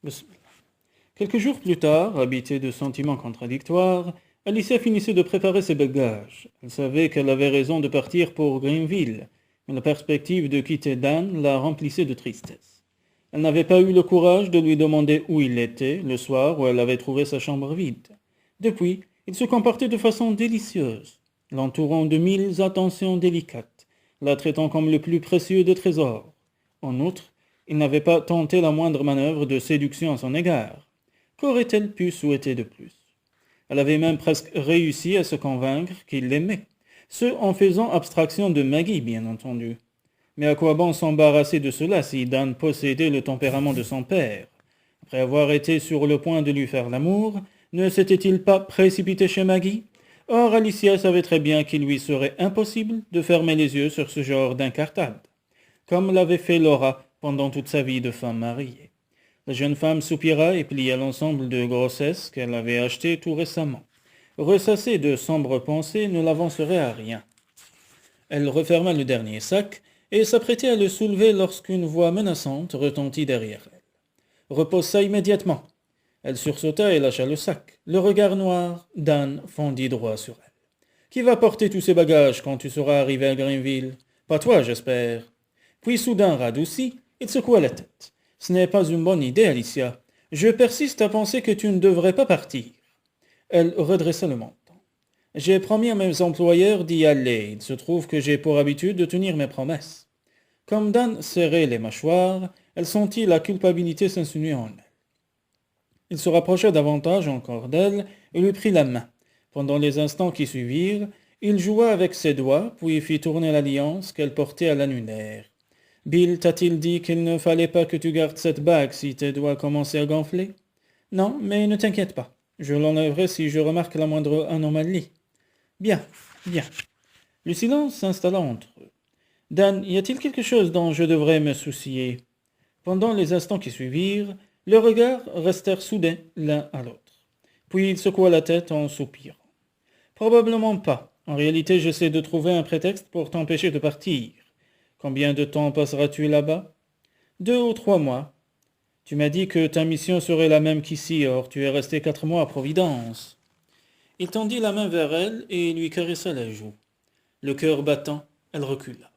Bismillah. Quelques jours plus tard, habitée de sentiments contradictoires, Alicia finissait de préparer ses bagages. Elle savait qu'elle avait raison de partir pour Greenville, mais la perspective de quitter Dan la remplissait de tristesse. Elle n'avait pas eu le courage de lui demander où il était, le soir où elle avait trouvé sa chambre vide. Depuis, il se comportait de façon délicieuse, l'entourant de 1000 attentions délicates, la traitant comme le plus précieux des trésors. En outre, il n'avait pas tenté la moindre manœuvre de séduction à son égard. Qu'aurait-elle pu souhaiter de plus? Elle avait même presque réussi à se convaincre qu'il l'aimait, ce en faisant abstraction de Maggie, bien entendu. Mais à quoi bon s'embarrasser de cela si Dan possédait le tempérament de son père? Après avoir été sur le point de lui faire l'amour, ne s'était-il pas précipité chez Maggie? Or, Alicia savait très bien qu'il lui serait impossible de fermer les yeux sur ce genre d'incartade, comme l'avait fait Laura pendant toute sa vie de femme mariée. La jeune femme soupira et plia l'ensemble de grossesse qu'elle avait acheté tout récemment. Ressassée de sombres pensées ne l'avancerait à rien. Elle referma le dernier sac et s'apprêtait à le soulever lorsqu'une voix menaçante retentit derrière elle. Repose ça immédiatement. Elle sursauta et lâcha le sac. Le regard noir d'Anne fondit droit sur elle. Qui va porter tous ces bagages quand tu seras arrivé à Greenville? Pas toi, j'espère. Puis soudain radouci, il secoua la tête. Ce n'est pas une bonne idée, Alicia. Je persiste à penser que tu ne devrais pas partir. Elle redressa le menton. J'ai promis à mes employeurs d'y aller. Il se trouve que j'ai pour habitude de tenir mes promesses. Comme Dan serrait les mâchoires, elle sentit la culpabilité s'insinuer en elle. Il se rapprocha davantage encore d'elle et lui prit la main. Pendant les instants qui suivirent, il joua avec ses doigts, puis fit tourner l'alliance qu'elle portait à l'annulaire. Bill t'a-t-il dit qu'il ne fallait pas que tu gardes cette bague si tes doigts commençaient à gonfler? Non, mais ne t'inquiète pas. Je l'enlèverai si je remarque la moindre anomalie. Bien, bien. Le silence s'installa entre eux. Dan, y a-t-il quelque chose dont je devrais me soucier? Pendant les instants qui suivirent, leurs regards restèrent soudés l'un à l'autre. Puis il secoua la tête en soupirant. Probablement pas. En réalité, j'essaie de trouver un prétexte pour t'empêcher de partir. Combien de temps passeras-tu là-bas? 2 ou 3 mois. Tu m'as dit que ta mission serait la même qu'ici, or tu es resté 4 mois à Providence. Il tendit la main vers elle et lui caressa la joue. Le cœur battant, elle recula.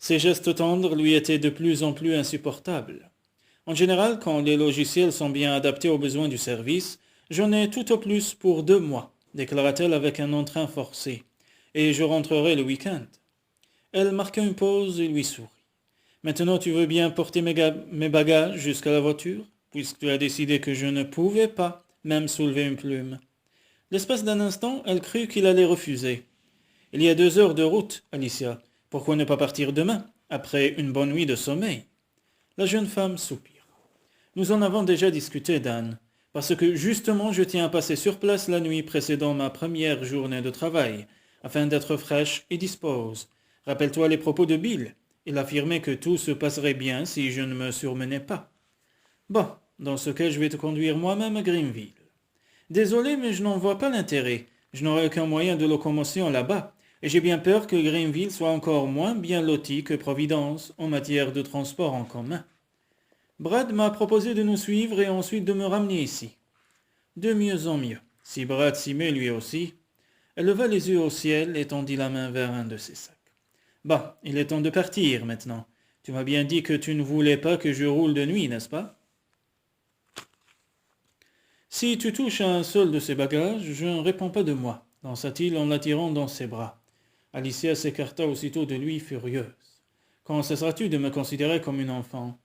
Ses gestes tendres lui étaient de plus en plus insupportables. En général, quand les logiciels sont bien adaptés aux besoins du service, j'en ai tout au plus pour 2 mois, déclara-t-elle avec un entrain forcé, et je rentrerai le week-end. Elle marqua une pause et lui sourit. Maintenant tu veux bien porter mes bagages jusqu'à la voiture, puisque tu as décidé que je ne pouvais pas même soulever une plume. L'espace d'un instant, elle crut qu'il allait refuser. Il y a 2 heures de route, Alicia. Pourquoi ne pas partir demain, après une bonne nuit de sommeil? La jeune femme soupira. Nous en avons déjà discuté, Dan, parce que justement je tiens à passer sur place la nuit précédant ma première journée de travail, afin d'être fraîche et dispose. Rappelle-toi les propos de Bill. Il affirmait que tout se passerait bien si je ne me surmenais pas. Bon, dans ce cas je vais te conduire moi-même à Greenville. Désolé, mais je n'en vois pas l'intérêt. Je n'aurai aucun moyen de locomotion là-bas, et j'ai bien peur que Greenville soit encore moins bien loti que Providence en matière de transport en commun. Brad m'a proposé de nous suivre et ensuite de me ramener ici. De mieux en mieux. Si Brad s'y met lui aussi. Elle leva les yeux au ciel et tendit la main vers un de ses sacs. Bah, il est temps de partir maintenant. Tu m'as bien dit que tu ne voulais pas que je roule de nuit, n'est-ce pas? Si tu touches à un seul de ces bagages, je ne réponds pas de moi, lança-t-il en l'attirant dans ses bras. Alicia s'écarta aussitôt de lui, furieuse. Quand cesseras-tu de me considérer comme une enfant?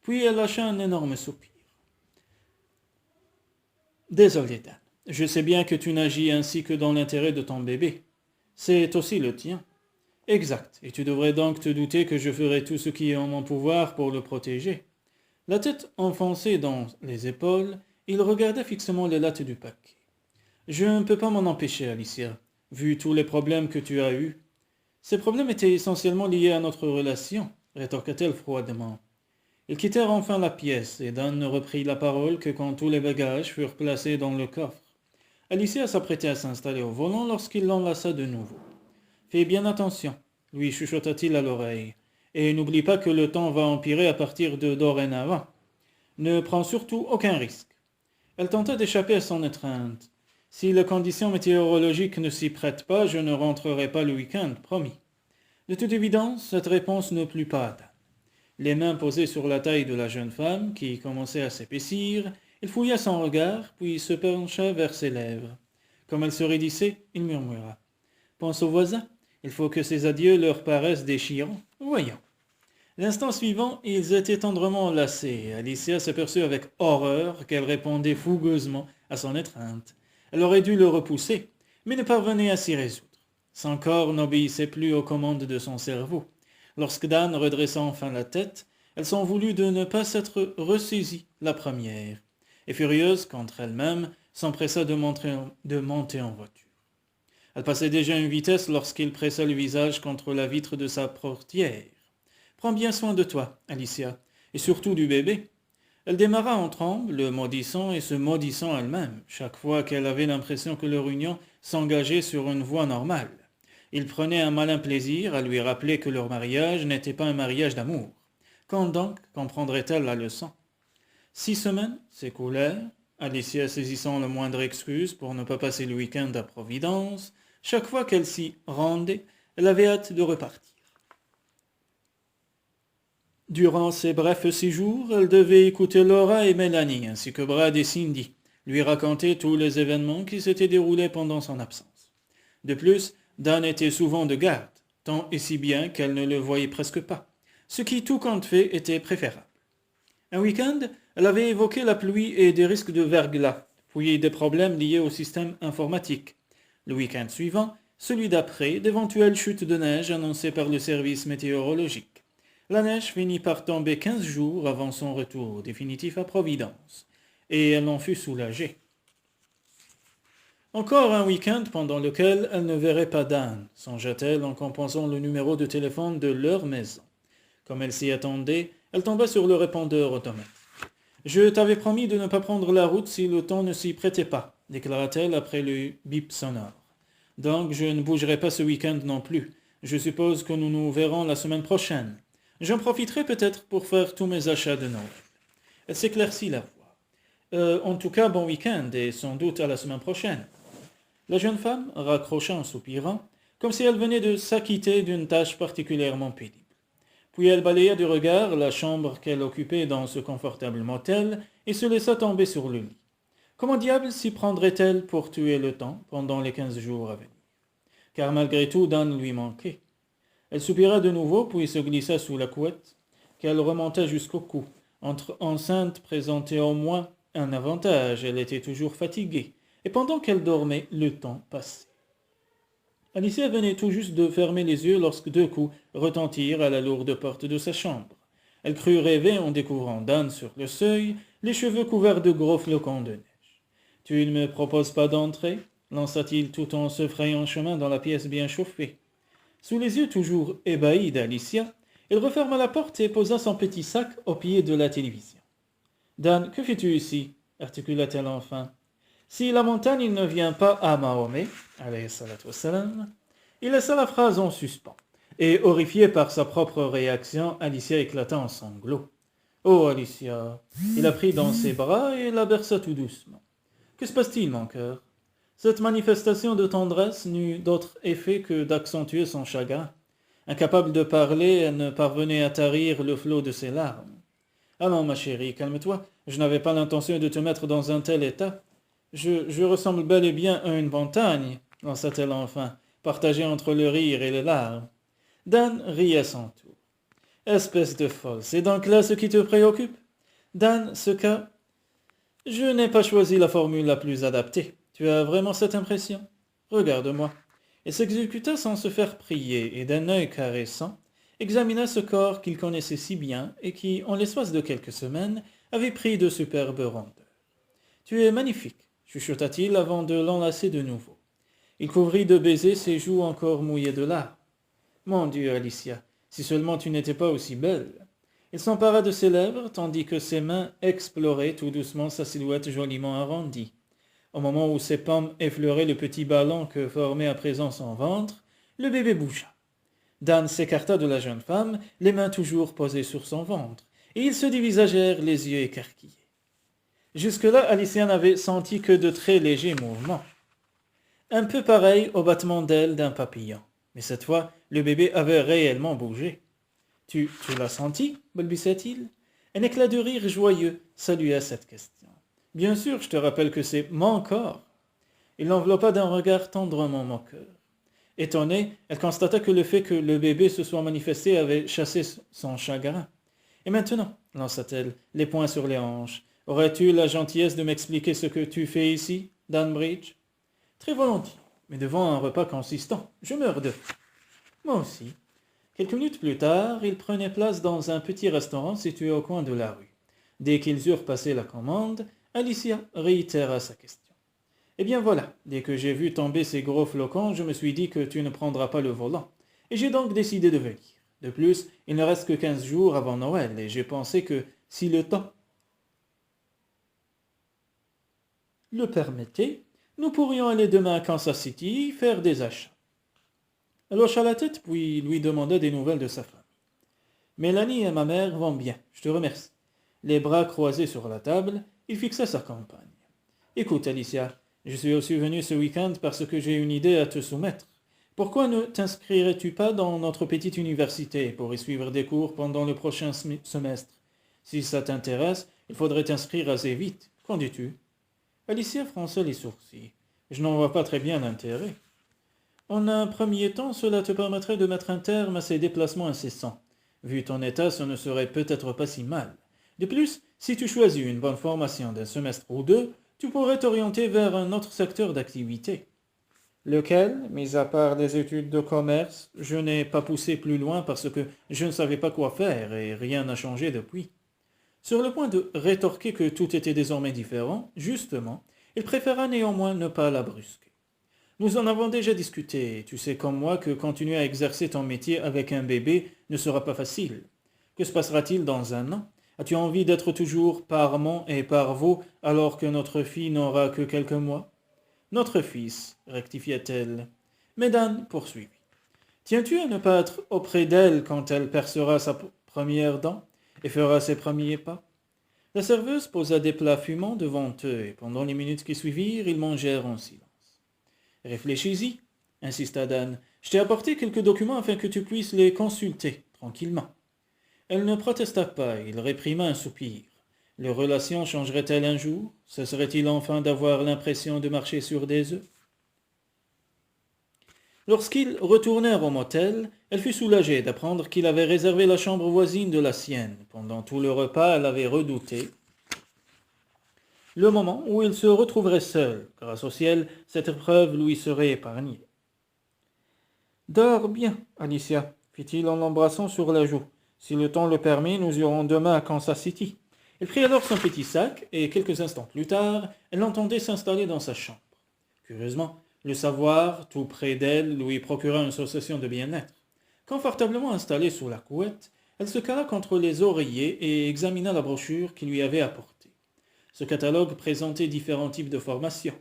Puis elle lâcha un énorme soupir. Désolé, Dan. Je sais bien que tu n'agis ainsi que dans l'intérêt de ton bébé. C'est aussi le tien. Exact, et tu devrais donc te douter que je ferai tout ce qui est en mon pouvoir pour le protéger. La tête enfoncée dans les épaules, il regarda fixement les lattes du paquet. Je ne peux pas m'en empêcher, Alicia, vu tous les problèmes que tu as eus. Ces problèmes étaient essentiellement liés à notre relation, rétorqua-t-elle froidement. Ils quittèrent enfin la pièce, et Dan ne reprit la parole que quand tous les bagages furent placés dans le coffre. Alicia s'apprêtait à s'installer au volant lorsqu'il l'enlaça de nouveau. Fais bien attention, lui chuchota-t-il à l'oreille, et n'oublie pas que le temps va empirer à partir de dorénavant. Ne prends surtout aucun risque. Elle tenta d'échapper à son étreinte. Si les conditions météorologiques ne s'y prêtent pas, je ne rentrerai pas le week-end, promis. De toute évidence, cette réponse ne plut pas à Dan. Les mains posées sur la taille de la jeune femme, qui commençait à s'épaissir, il fouilla son regard, puis se pencha vers ses lèvres. Comme elle se raidissait, il murmura. « Pense aux voisins. Il faut que ces adieux leur paraissent déchirants. Voyons. » L'instant suivant, ils étaient tendrement enlacés. Alicia s'aperçut avec horreur qu'elle répondait fougueusement à son étreinte. Elle aurait dû le repousser, mais ne parvenait à s'y résoudre. Son corps n'obéissait plus aux commandes de son cerveau. Lorsque Dan redressa enfin la tête, elle s'en voulut de ne pas s'être ressaisie la première, et furieuse contre elle-même, s'empressa de monter en voiture. Elle passait déjà une vitesse lorsqu'il pressa le visage contre la vitre de sa portière. « Prends bien soin de toi, Alicia, et surtout du bébé. » Elle démarra en tremble, le maudissant et se maudissant elle-même, chaque fois qu'elle avait l'impression que leur union s'engageait sur une voie normale. Il prenait un malin plaisir à lui rappeler que leur mariage n'était pas un mariage d'amour. Quand donc comprendrait-elle la leçon? 6 semaines s'écoulèrent, Alicia saisissant la moindre excuse pour ne pas passer le week-end à Providence. Chaque fois qu'elle s'y rendait, elle avait hâte de repartir. Durant ces brefs séjours, elle devait écouter Laura et Mélanie, ainsi que Brad et Cindy, lui raconter tous les événements qui s'étaient déroulés pendant son absence. De plus, Dan était souvent de garde, tant et si bien qu'elle ne le voyait presque pas, ce qui, tout compte fait, était préférable. Un week-end, elle avait évoqué la pluie et des risques de verglas, puis des problèmes liés au système informatique. Le week-end suivant, celui d'après, d'éventuelles chutes de neige annoncées par le service météorologique. La neige finit par tomber 15 jours avant son retour définitif à Providence, et elle en fut soulagée. Encore un week-end pendant lequel elle ne verrait pas Dan, songea-t-elle en composant le numéro de téléphone de leur maison. Comme elle s'y attendait, elle tomba sur le répondeur automatique. « Je t'avais promis de ne pas prendre la route si le temps ne s'y prêtait pas, » déclara-t-elle après le bip sonore. « Donc je ne bougerai pas ce week-end non plus. Je suppose que nous nous verrons la semaine prochaine. J'en profiterai peut-être pour faire tous mes achats de Noël. » Elle s'éclaircit la voix. En tout cas, bon week-end et sans doute à la semaine prochaine. » La jeune femme raccrocha en soupirant, comme si elle venait de s'acquitter d'une tâche particulièrement pénible. Puis elle balaya du regard la chambre qu'elle occupait dans ce confortable motel et se laissa tomber sur le lit. Comment diable s'y prendrait-elle pour tuer le temps pendant les 15 jours à venir? Car malgré tout, Dan lui manquait. Elle soupira de nouveau, puis se glissa sous la couette, qu'elle remonta jusqu'au cou. Entre enceintes présentait au moins un avantage, elle était toujours fatiguée, et pendant qu'elle dormait, le temps passait. Alicia venait tout juste de fermer les yeux lorsque 2 coups retentirent à la lourde porte de sa chambre. Elle crut rêver en découvrant Dan sur le seuil, les cheveux couverts de gros flocons de neige. « Tu ne me proposes pas d'entrer » lança-t-il tout en se frayant chemin dans la pièce bien chauffée. Sous les yeux toujours ébahis d'Alicia, il referma la porte et posa son petit sac au pied de la télévision. « Dan, que fais-tu ici » articula-t-elle enfin. « Si la montagne il ne vient pas à Mahomet, alayhi salatu wassalam, » il laissa la phrase en suspens, et horrifiée par sa propre réaction, Alicia éclata en sanglots. « Oh, Alicia !» Il la prit dans ses bras et la berça tout doucement. « Que se passe-t-il, mon cœur ?» Cette manifestation de tendresse n'eut d'autre effet que d'accentuer son chagrin. Incapable de parler, elle ne parvenait à tarir le flot de ses larmes. « Allons, ma chérie, calme-toi, je n'avais pas l'intention de te mettre dans un tel état. Je ressemble bel et bien à une montagne, lança-t-elle enfin, partagée entre le rire et les larmes. Dan rit à son tour. « Espèce de folle, c'est donc là ce qui te préoccupe ?» Dan se ca. « Je n'ai pas choisi la formule la plus adaptée. Tu as vraiment cette impression? Regarde-moi. » Il s'exécuta sans se faire prier, et d'un œil caressant, examina ce corps qu'il connaissait si bien et qui, en l'espace de quelques semaines, avait pris de superbes rondeurs. « Tu es magnifique, » chuchota-t-il avant de l'enlacer de nouveau. Il couvrit de baisers ses joues encore mouillées de larmes. « Mon Dieu, Alicia, si seulement tu n'étais pas aussi belle !» Il s'empara de ses lèvres, tandis que ses mains exploraient tout doucement sa silhouette joliment arrondie. Au moment où ses pommes effleuraient le petit ballon que formait à présent son ventre, le bébé bougea. Dan s'écarta de la jeune femme, les mains toujours posées sur son ventre, et ils se dévisagèrent les yeux écarquillés. Jusque-là, Alicia n'avait senti que de très légers mouvements, un peu pareils au battement d'ailes d'un papillon. Mais cette fois, le bébé avait réellement bougé. Tu l'as senti balbutia-t-il. Un éclat de rire joyeux salua cette question. Bien sûr, je te rappelle que c'est mon corps. Il l'enveloppa d'un regard tendrement moqueur. Étonnée, elle constata que le fait que le bébé se soit manifesté avait chassé son chagrin. Et maintenant, lança-t-elle, les poings sur les hanches, aurais-tu la gentillesse de m'expliquer ce que tu fais ici, Danbridge? Très volontiers, mais devant un repas consistant, je meurs de faim. Moi aussi. Quelques minutes plus tard, ils prenaient place dans un petit restaurant situé au coin de la rue. Dès qu'ils eurent passé la commande, Alicia réitéra sa question. Eh bien voilà, dès que j'ai vu tomber ces gros flocons, je me suis dit que tu ne prendras pas le volant. Et j'ai donc décidé de venir. De plus, il ne reste que 15 jours avant Noël, et j'ai pensé que, si le temps le permettait, nous pourrions aller demain à Kansas City faire des achats. Elle hocha la tête, puis lui demanda des nouvelles de sa femme. Mélanie et ma mère vont bien, je te remercie. Les bras croisés sur la table, il fixa sa compagne. Écoute, Alicia, je suis aussi venu ce week-end parce que j'ai une idée à te soumettre. Pourquoi ne t'inscrirais-tu pas dans notre petite université pour y suivre des cours pendant le prochain semestre? Si ça t'intéresse, il faudrait t'inscrire assez vite. Qu'en dis-tu? Alicia fronça les sourcils. Je n'en vois pas très bien l'intérêt. En un premier temps, cela te permettrait de mettre un terme à ces déplacements incessants. Vu ton état, ce ne serait peut-être pas si mal. De plus, si tu choisis une bonne formation d'un semestre ou deux, tu pourrais t'orienter vers un autre secteur d'activité. Lequel, mis à part les études de commerce, je n'ai pas poussé plus loin parce que je ne savais pas quoi faire et rien n'a changé depuis. Sur le point de rétorquer que tout était désormais différent, justement, il préféra néanmoins ne pas la brusquer. Nous en avons déjà discuté, et tu sais comme moi que continuer à exercer ton métier avec un bébé ne sera pas facile. Que se passera-t-il dans un an? As-tu envie d'être toujours parement et parvôt alors que notre fille n'aura que quelques mois? Notre fils, rectifia-t-elle. Mais Dan poursuivit. Tiens-tu à ne pas être auprès d'elle quand elle percera sa première dent et fera ses premiers pas? La serveuse posa des plats fumants devant eux, et pendant les minutes qui suivirent, ils mangèrent en silence. Réfléchis-y, insista Dan. Je t'ai apporté quelques documents afin que tu puisses les consulter tranquillement. Elle ne protesta pas, il réprima un soupir. Leurs relations changeraient-elles un jour? Cesserait-il enfin d'avoir l'impression de marcher sur des œufs? Lorsqu'ils retournèrent au motel, elle fut soulagée d'apprendre qu'il avait réservé la chambre voisine de la sienne. Pendant tout le repas, elle avait redouté le moment où il se retrouverait seul. Grâce au ciel, cette épreuve lui serait épargnée. « Dors bien, Alicia, fit-il en l'embrassant sur la joue. Si le temps le permet, nous irons demain à Kansas City. Elle prit alors son petit sac, et quelques instants plus tard, elle l'entendait s'installer dans sa chambre. Curieusement, le savoir, tout près d'elle, lui procura une sensation de bien-être. Confortablement installée sous la couette, elle se cala contre les oreillers et examina la brochure qu'il lui avait apportée. Ce catalogue présentait différents types de formations.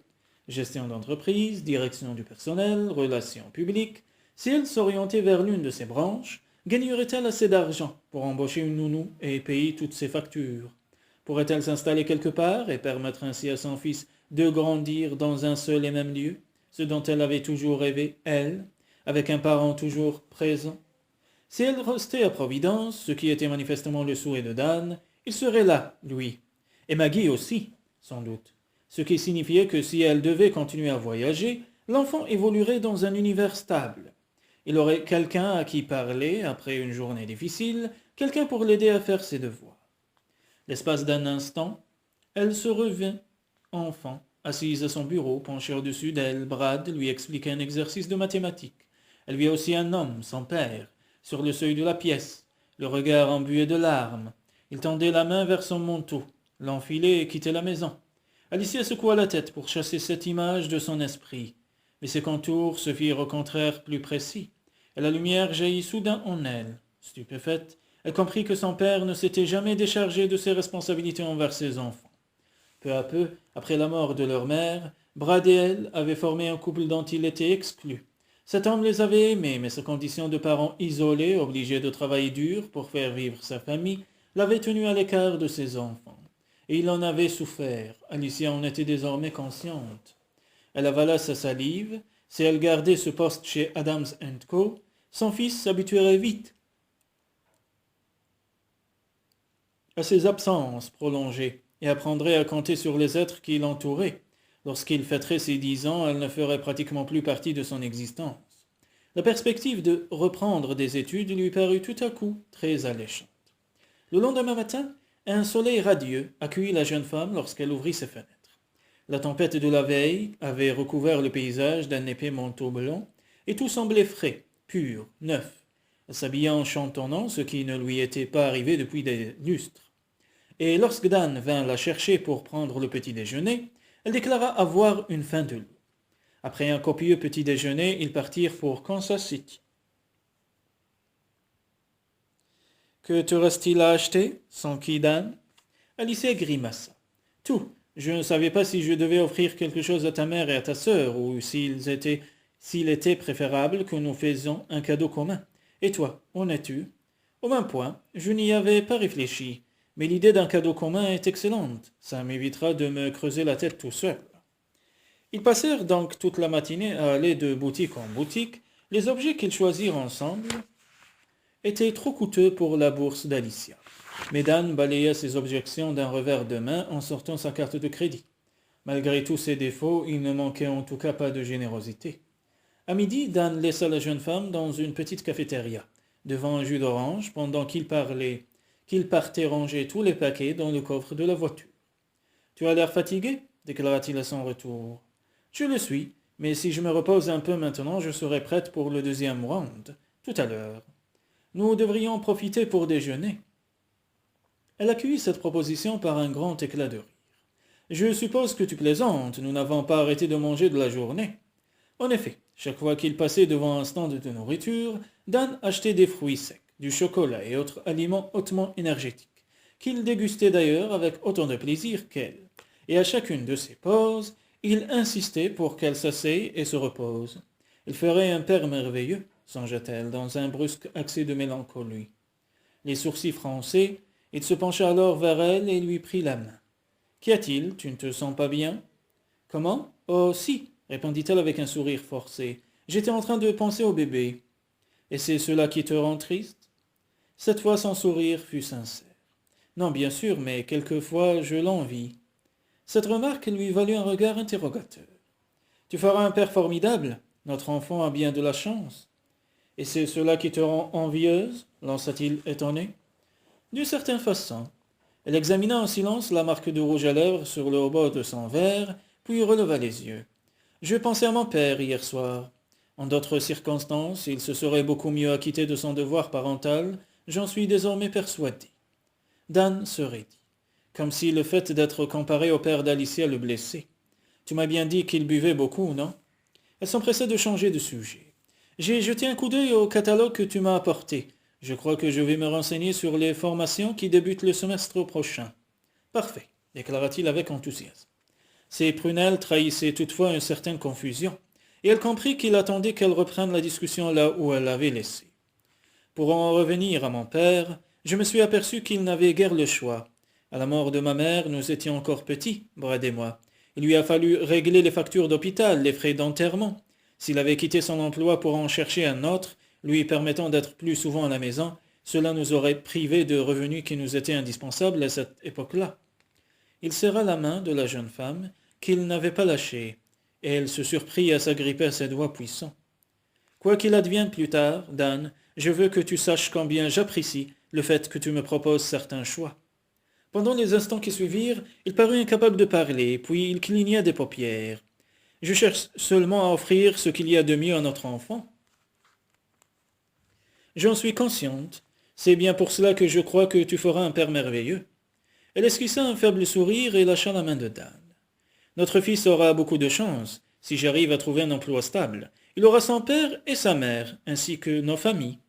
Gestion d'entreprise, direction du personnel, relations publiques. Si elle s'orientait vers l'une de ces branches, gagnerait-elle assez d'argent pour embaucher une nounou et payer toutes ses factures? Pourrait-elle s'installer quelque part et permettre ainsi à son fils de grandir dans un seul et même lieu, ce dont elle avait toujours rêvé, elle, avec un parent toujours présent? Si elle restait à Providence, ce qui était manifestement le souhait de Dan, il serait là, lui. Et Maggie aussi, sans doute. Ce qui signifiait que si elle devait continuer à voyager, l'enfant évoluerait dans un univers stable. Il aurait quelqu'un à qui parler après une journée difficile, quelqu'un pour l'aider à faire ses devoirs. L'espace d'un instant, elle se revint, enfant, assise à son bureau, penchée au-dessus d'elle. Brad lui expliquait un exercice de mathématiques. Elle vit aussi un homme, son père, sur le seuil de la pièce, le regard embué de larmes. Il tendait la main vers son manteau, l'enfilait et quittait la maison. Alicia secoua la tête pour chasser cette image de son esprit, mais ses contours se firent au contraire plus précis, et la lumière jaillit soudain en elle. Stupéfaite, elle comprit que son père ne s'était jamais déchargé de ses responsabilités envers ses enfants. Peu à peu, après la mort de leur mère, Brad et elle avaient formé un couple dont il était exclu. Cet homme les avait aimés, mais sa condition de parent isolé, obligé de travailler dur pour faire vivre sa famille, l'avait tenu à l'écart de ses enfants. Et il en avait souffert. Alicia en était désormais consciente. Elle avala sa salive. Si elle gardait ce poste chez Adams & Co., son fils s'habituerait vite à ses absences prolongées et apprendrait à compter sur les êtres qui l'entouraient. Lorsqu'il fêterait ses 10 ans, elle ne ferait pratiquement plus partie de son existence. La perspective de reprendre des études lui parut tout à coup très alléchante. Le lendemain matin, un soleil radieux accueillit la jeune femme lorsqu'elle ouvrit ses fenêtres. La tempête de la veille avait recouvert le paysage d'un épais manteau blanc, et tout semblait frais, pur, neuf. Elle s'habilla en chantonnant, ce qui ne lui était pas arrivé depuis des lustres. Et lorsque Dan vint la chercher pour prendre le petit déjeuner, elle déclara avoir une faim de loup. Après un copieux petit déjeuner, ils partirent pour Kansas City. Que te reste-t-il à acheter s'enquit Dan. Alicia grimaça. Tout. Je ne savais pas si je devais offrir quelque chose à ta mère et à ta sœur, ou s'il était préférable que nous faisions un cadeau commun. Et toi, où es-tu? Au même point, je n'y avais pas réfléchi, mais l'idée d'un cadeau commun est excellente. Ça m'évitera de me creuser la tête tout seul. Ils passèrent donc toute la matinée à aller de boutique en boutique. Les objets qu'ils choisirent ensemble étaient trop coûteux pour la bourse d'Alicia. Mais Dan balaya ses objections d'un revers de main en sortant sa carte de crédit. Malgré tous ses défauts, il ne manquait en tout cas pas de générosité. À midi, Dan laissa la jeune femme dans une petite cafétéria, devant un jus d'orange, pendant qu'il partait ranger tous les paquets dans le coffre de la voiture. « Tu as l'air fatigué » déclara-t-il à son retour. « Je le suis, mais si je me repose un peu maintenant, je serai prête pour le deuxième round, tout à l'heure. Nous devrions profiter pour déjeuner. » Elle accueillit cette proposition par un grand éclat de rire. « Je suppose que tu plaisantes, nous n'avons pas arrêté de manger de la journée. » En effet, chaque fois qu'il passait devant un stand de nourriture, Dan achetait des fruits secs, du chocolat et autres aliments hautement énergétiques, qu'il dégustait d'ailleurs avec autant de plaisir qu'elle. Et à chacune de ses pauses, il insistait pour qu'elle s'asseye et se repose. Il ferait un père merveilleux, songea-t-elle, dans un brusque accès de mélancolie. Les sourcils froncés, il se pencha alors vers elle et lui prit la main. « Qu'y a-t-il? Tu ne te sens pas bien ?»« Comment? Oh, si !» répondit-elle avec un sourire forcé. « J'étais en train de penser au bébé. »« Et c'est cela qui te rend triste ?» Cette fois son sourire fut sincère. « Non, bien sûr, mais quelquefois je l'envie. » Cette remarque lui valut un regard interrogateur. « Tu feras un père formidable. Notre enfant a bien de la chance. »« Et c'est cela qui te rend envieuse ?» lança-t-il étonné. « D'une certaine façon. » Elle examina en silence la marque de rouge à lèvres sur le rebord de son verre, puis releva les yeux. « Je pensais à mon père hier soir. En d'autres circonstances, il se serait beaucoup mieux acquitté de son devoir parental, j'en suis désormais persuadé. » Dan se raidit, comme si le fait d'être comparé au père d'Alicia le blessait. « Tu m'as bien dit qu'il buvait beaucoup, non ?» Elle s'empressa de changer de sujet. « J'ai jeté un coup d'œil au catalogue que tu m'as apporté. Je crois que je vais me renseigner sur les formations qui débutent le semestre prochain. »« Parfait, » déclara-t-il avec enthousiasme. Ses prunelles trahissaient toutefois une certaine confusion, et elle comprit qu'il attendait qu'elle reprenne la discussion là où elle l'avait laissée. « Pour en revenir à mon père, je me suis aperçu qu'il n'avait guère le choix. À la mort de ma mère, nous étions encore petits, Brad et moi. Il lui a fallu régler les factures d'hôpital, les frais d'enterrement. S'il avait quitté son emploi pour en chercher un autre, lui permettant d'être plus souvent à la maison, cela nous aurait privés de revenus qui nous étaient indispensables à cette époque-là. » Il serra la main de la jeune femme, qu'il n'avait pas lâchée, et elle se surprit à s'agripper à ses doigts puissants. « Quoi qu'il advienne plus tard, Dan, je veux que tu saches combien j'apprécie le fait que tu me proposes certains choix. » Pendant les instants qui suivirent, il parut incapable de parler, puis il cligna des paupières. « Je cherche seulement à offrir ce qu'il y a de mieux à notre enfant. » « J'en suis consciente. C'est bien pour cela que je crois que tu feras un père merveilleux. » Elle esquissa un faible sourire et lâcha la main de Dan. « Notre fils aura beaucoup de chance, si j'arrive à trouver un emploi stable. Il aura son père et sa mère, ainsi que nos familles. »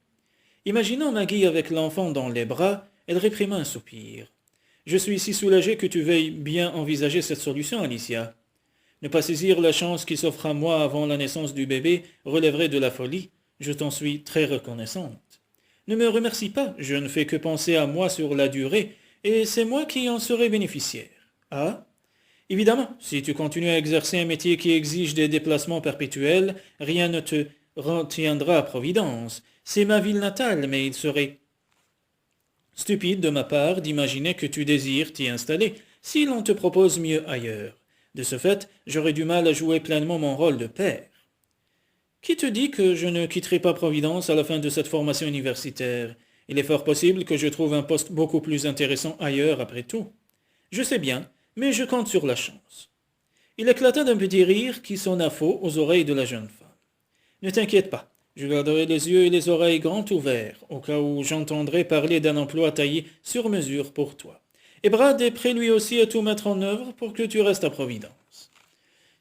Imaginant Maggie avec l'enfant dans les bras, elle réprima un soupir. « Je suis si soulagé que tu veuilles bien envisager cette solution, Alicia. Ne pas saisir la chance qui s'offre à moi avant la naissance du bébé relèverait de la folie. Je t'en suis très reconnaissante. Ne me remercie pas, je ne fais que penser à moi sur la durée, et c'est moi qui en serai bénéficiaire. Ah? Évidemment, si tu continues à exercer un métier qui exige des déplacements perpétuels, rien ne te retiendra à Providence. C'est ma ville natale, mais il serait stupide de ma part d'imaginer que tu désires t'y installer si l'on te propose mieux ailleurs. De ce fait, j'aurais du mal à jouer pleinement mon rôle de père. Qui te dit que je ne quitterai pas Providence à la fin de cette formation universitaire? Il est fort possible que je trouve un poste beaucoup plus intéressant ailleurs après tout. Je sais bien, mais je compte sur la chance. Il éclata d'un petit rire qui sonna faux aux oreilles de la jeune femme. Ne t'inquiète pas, je garderai les yeux et les oreilles grands ouverts, au cas où j'entendrai parler d'un emploi taillé sur mesure pour toi. Et Brad est prêt lui aussi à tout mettre en œuvre pour que tu restes à Providence.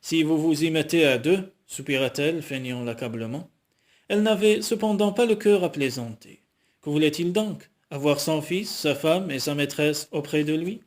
Si vous vous y mettez à deux, soupira-t-elle, feignant l'accablement. Elle n'avait cependant pas le cœur à plaisanter. Que voulait-il donc? Avoir son fils, sa femme et sa maîtresse auprès de lui?